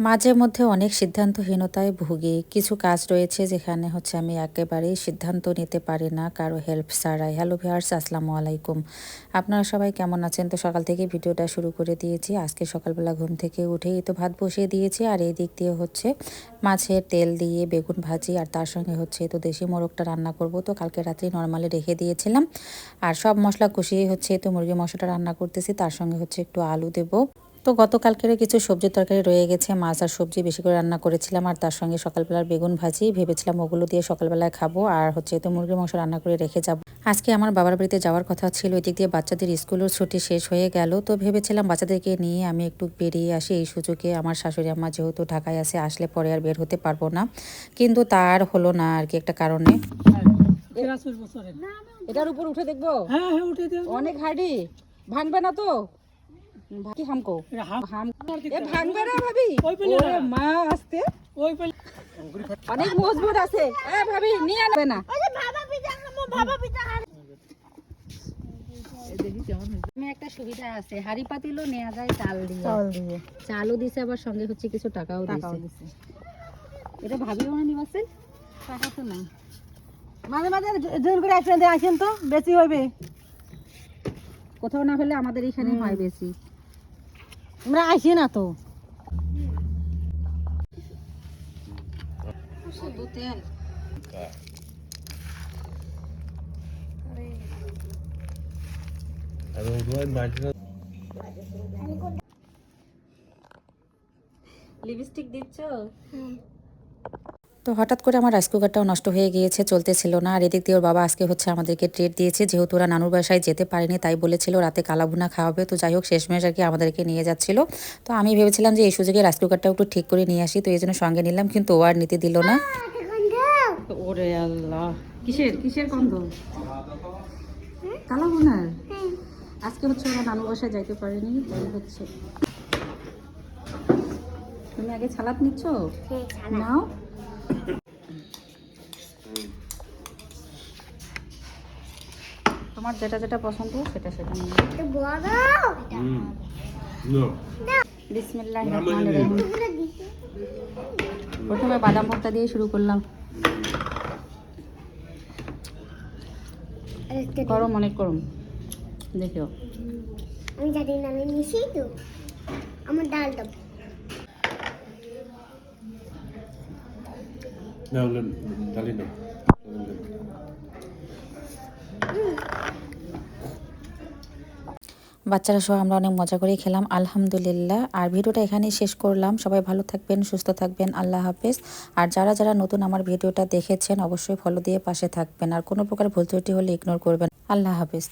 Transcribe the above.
মাঝে মধ্যে অনেক সিদ্ধান্তহীনতায় ভুগি। কিছু কাজ রয়েছে যেখানে আমি একেবারেই সিদ্ধান্ত নিতে পারি না কারো হেল্প ছাড়াই। হ্যালো ভিউয়ার্স, আসসালামু আলাইকুম। আপনারা সবাই কেমন আছেন? তো সকাল থেকে ভিডিওটা শুরু করে দিয়েছি। আজকে সকালবেলা ঘুম থেকে উঠেই তো ভাত বসিয়ে দিয়েছি, আর এই দিক দিয়ে মাছের তেল দিয়ে বেগুন ভাজি, আর তার সঙ্গে তো দেশি মোরগটা রান্না করব। তো কালকে রাত্রে নর্মালি রেখে দিয়েছিলাম, আর সব মশলা কষিয়ে তো মুরগি মশলাটা রান্না করতেছি। তার সঙ্গে একটু আলু দেবো। তো গতকালকেরও কিছু সবজির তরকারি রয়ে গেছে, মাছ আর সবজি বেশি করে রান্না করেছিলাম, আর তার সঙ্গে সকালবেলার বেগুন ভাজি ভেবেছিলাম ওগুলো দিয়ে সকালবেলায় খাবো, আর তো মুরগির মাংস রান্না করে রেখে যাব। আজকে আমার বাবার বাড়িতে যাওয়ার কথা ছিল, এদিক দিয়ে বাচ্চাদের স্কুলের ছুটি শেষ হয়ে গেল। তো ভেবেছিলাম বাচ্চাদেরকে নিয়ে আমি একটু বেরিয়ে আসি। এই সুযোগে আমার শাশুড়ি আম্মা যেহেতু ঢাকায় আছে, আসলে পরে আর বের হতে পারবো না, কিন্তু তার হলো না আর কি একটা কারণে। এটার উপর উঠে দেখবো। হ্যাঁ হ্যাঁ উঠে দেব। অনেক হার্ডি, ভাঙবে না তো? কি হামকো এ ভাঙবে না ভাবি? ওরে মা, আস্তে। ওই অনেক মজবুত আছে। এ ভাবি নিয়ে আনবে না। ওরে বাবা পিঠা খাবো, বাবা পিঠা দেখি কেমন হয়েছে। আমি একটা সুবিধা আছে, হাড়ি পাতিলও নেওয়া যায় চাল দিয়ে। চালও দিছে, আবার সঙ্গে কিছু টাকাও দিছে। এটা ভাবিও না নিবাসে, টাকা তো নাই। মাঝে মাঝে জোর করে আসেন তো, বেশি হইবে। কোথাও না হলে আমাদের এখানে হয় বেশি, আমরা আসি না তো। তেল লিপস্টিক দিচ্ছ? তো হঠাৎ করে আমার রাইস কুকারটাও নষ্ট হয়ে গিয়েছে, চলতেছিল না। আর এদিক দিয়ে ওর বাবা আজকে আমাদেরকে ট্রিট দিয়েছে, যেহেতু ওরা নানুর বাসায় যেতে পারেনি, তাই বলেছিল রাতে কালাভুনা খাওয়াবে। তো যাই হোক, শেষমেশ আর কি আমাদেরকে নিয়ে যাচ্ছিল। তো আমি ভেবেছিলাম যে এই সুযোগে রাইস কুকারটাও একটু ঠিক করে নিয়ে আসি, তো এই জন্য সঙ্গে নিলাম, কিন্তু ও আর নিতে দিল না। ওরে আল্লাহ, কিসের কিসের গন্ধ? কালাভুনার। আজকে ওরা নানুর বাসায় যাইতে পারেনি, তাই তুমি আগে সালাদ নিচ্ছ? নাও। তোমার যেটা যেটা পছন্দ সেটা নিয়ে। বিসমিল্লাহির রহমানির রহিম। প্রথমে বাদাম ভর্তা দিয়ে শুরু করলাম। গরম, অনেক গরম। দেখিও, আমি জানি না, আমি মিশিয়ে তো আমার ডাল দাও। না ডালি না। বাচ্চারা সহ আমরা অনেক মজা করে খেলাম, আলহামদুলিল্লাহ। আর ভিডিওটা এখানেই শেষ করলাম। সবাই ভালো থাকবেন, সুস্থ থাকবেন, আল্লাহ হাফেজ। আর যারা যারা নতুন আমার ভিডিওটা দেখেছেন অবশ্যই ফলো দিয়ে পাশে থাকবেন, আর কোনো প্রকার ভুল ত্রুটি হলে ইগনোর করবেন। আল্লাহ হাফেজ।